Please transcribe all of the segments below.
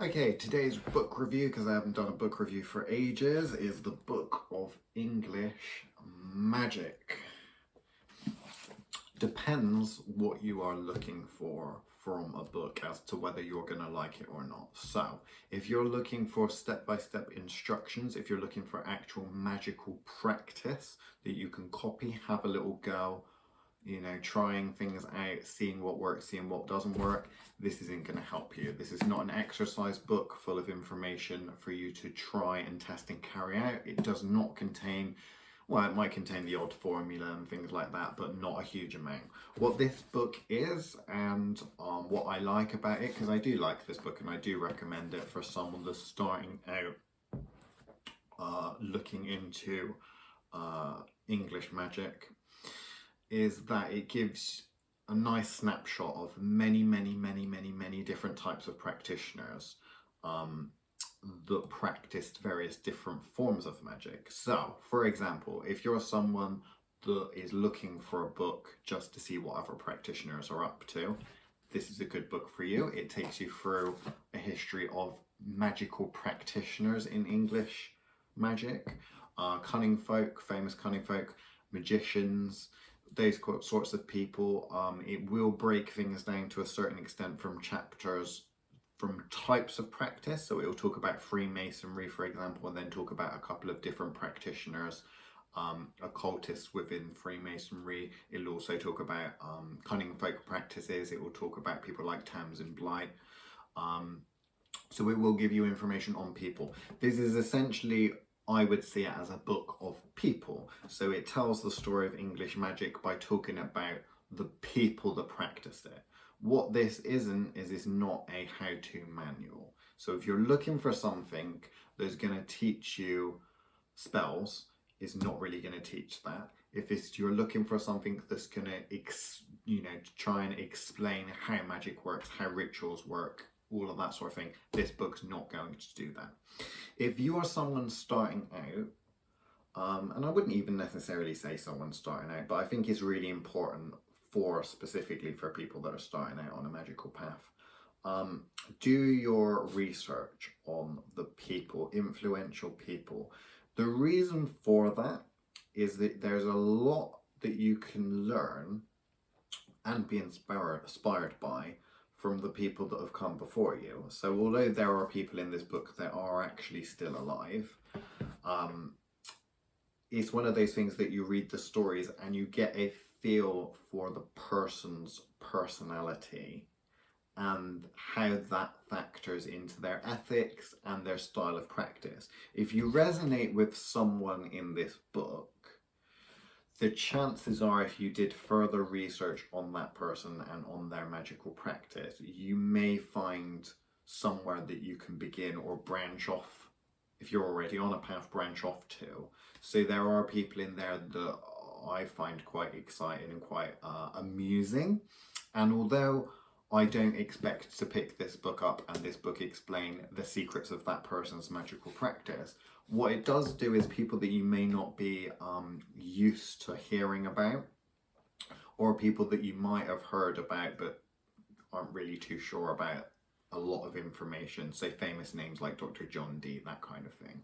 Okay, today's book review, because I haven't done a book review for ages, is the Book of English Magic. Depends what you are looking for from a book as to whether you're going to like it or not. So, if you're looking for step-by-step instructions, if you're looking for actual magical practice that you can copy, have a little go, trying things out, seeing what works, seeing what doesn't work, this isn't going to help you. This is not an exercise book full of information for you to try and test and carry out. It does not contain, well, it might contain the odd formula and things like that, but not a huge amount. What this book is, and what I like about it, because I do like this book and I do recommend it for someone that's starting out looking into English magic, is that it gives a nice snapshot of many different types of practitioners that practiced various different forms of magic. So, for example, if you're someone that is looking for a book just to see what other practitioners are up to, this is a good book for you. It takes you through a history of magical practitioners in English magic, cunning folk, famous cunning folk, magicians, those sorts of people. It will break things down to a certain extent from chapters, from types of practice. So it will talk about Freemasonry, for example, and then talk about a couple of different practitioners, occultists within Freemasonry. It'll also talk about cunning folk practices. It will talk about people like Tamsin Blight. So it will give you information on people. This is essentially, I would see it as a book of people. So it tells the story of English magic by talking about the people that practiced it. What this isn't is it's not a how-to manual. So if you're looking for something that's going to teach you spells, it's not really going to teach that. If you're looking for something that's going to, try and explain how magic works, how rituals work, all of that sort of thing, this book's not going to do that. If you are someone starting out, and I wouldn't even necessarily say someone starting out, but I think it's really important specifically for people that are starting out on a magical path, do your research on the people, influential people. The reason for that is that there's a lot that you can learn and be inspired by from the people that have come before you. So although there are people in this book that are actually still alive, it's one of those things that you read the stories and you get a feel for the person's personality and how that factors into their ethics and their style of practice. If you resonate with someone in this book, the chances are, if you did further research on that person and on their magical practice, you may find somewhere that you can begin or branch off. If you're already on a path, branch off to. So there are people in there that I find quite exciting and quite amusing. And although I don't expect to pick this book up and this book explain the secrets of that person's magical practice, what it does do is people that you may not be used to hearing about, or people that you might have heard about but aren't really too sure about a lot of information, say famous names like Dr. John Dee, that kind of thing,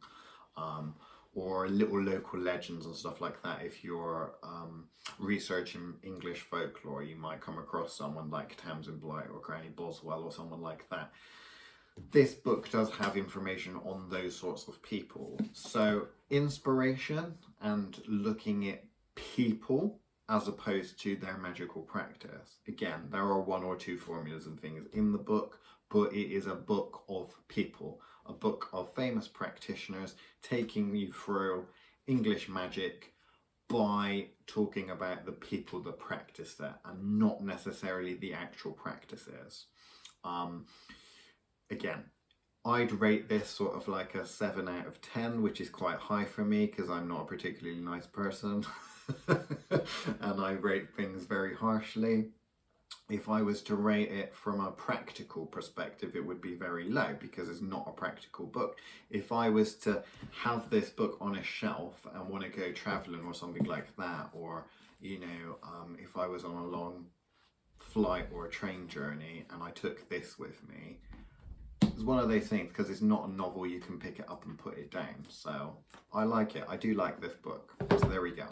or little local legends and stuff like that. If you're researching English folklore, you might come across someone like Tamsin Blight or Granny Boswell or someone like that. This book does have information on those sorts of people. So inspiration and looking at people as opposed to their magical practice. Again, there are one or two formulas and things in the book, but it is a book of people, a book of famous practitioners taking you through English magic by talking about the people that practice it and not necessarily the actual practices. Again, I'd rate this sort of like a 7 out of 10, which is quite high for me because I'm not a particularly nice person and I rate things very harshly. If I was to rate it from a practical perspective, it would be very low because it's not a practical book. If I was to have this book on a shelf and want to go traveling or something like that, or, if I was on a long flight or a train journey and I took this with me, it's It's one of those things, because it's not a novel, you can pick it up and put it down. So I like it. I do like this book. So there we go.